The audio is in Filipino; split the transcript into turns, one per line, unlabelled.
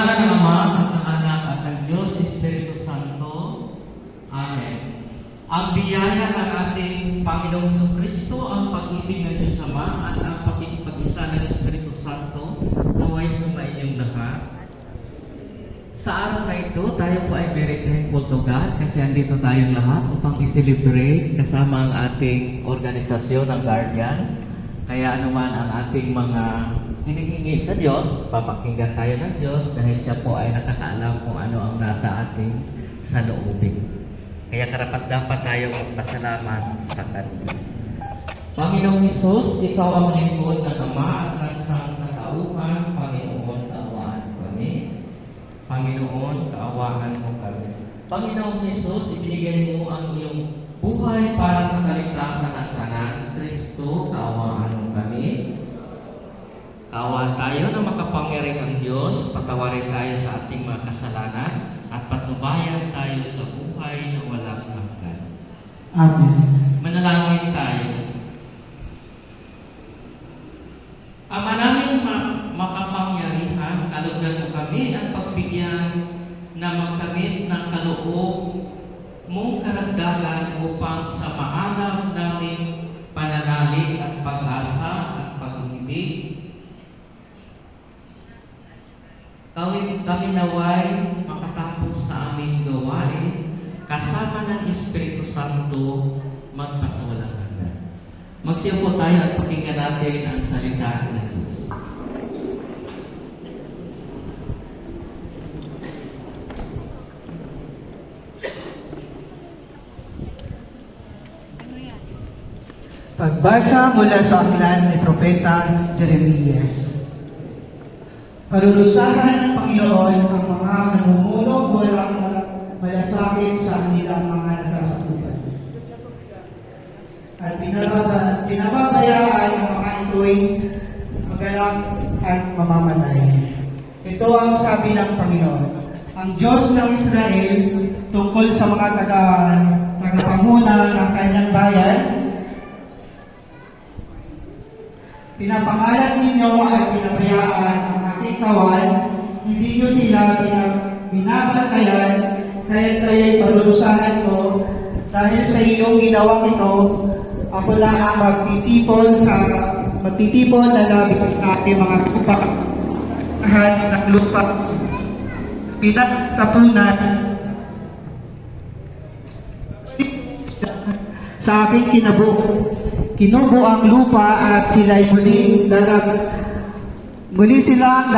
ngalan ng Ama, at ng Anak, at ng Diyos, Espiritu Santo. Amen. Ang biyaya ng ating Panginoong Kristo, ang pag-ibig ng Diyos Ama, at ang pakikipag-isa ng Espiritu Santo, naway sumainyong lahat. Sa araw na ito, tayo po ay very thankful to God kasi andito tayong lahat upang i-celebrate kasama ang ating organisasyon ng Guardians. Kaya anuman ang ating mga hinihingi sa Diyos, papakinggan tayo ng Diyos dahil siya po ay nakakaalam kung ano ang nasa ating saloobin. Kaya karapat-dapat tayong magpasalamat sa Kanya. Panginoong Hesus, Ikaw ang lingkod ng Ama at ng Sangkatauhan. Panginoon, kaawaan kami. Panginoon, kaawaan mo kami. Panginoong Hesus, ibinigay mo ang iyong buhay para sa kaligtasan ng tanan. Kristo, kaawaan mo kami. Kaawaan tayo na makapangyarihang Diyos, patawarin tayo sa ating mga kasalanan, at patnubayan tayo sa buhay na walang hanggan.
Amen.
Manalangin tayo. Ama namin makapangyarihan, kalugdan mo kami at pagbigyan na magkamit ng kaloob mong karagdagan upang sa maanap naming pananalig at pag-asa at pag-ibig, kami naway makatapos sa aming gawain kasama ng Espiritu Santo magpasawalang hanggan. Magsiupo tayo at pakinggan natin ang salita ng Diyos.
Pagbasa mula sa aklat ni Propeta Jeremias. Parurusahan ng Panginoon ang mga namumuno walang malasakit sa kanilang mga nasasakupan. At pinababayaan ang mga ito'y magalak at mamamatay. Ito ang sabi ng Panginoon, ang Diyos ng Israel tungkol sa mga tagapanguna ng kanyang bayan. Pinapangalan ninyo at pinabayaan ang aking kawan, hindi nyo sila binabantayan, kaya kayo'y parurusahan ko. Dahil sa iyong ginawang ito, ako lang ang magtitipon na labis sa aking mga tupahan ng lupa. Pinagtapunan sa aking kinubo ang lupa at sila'y muli silang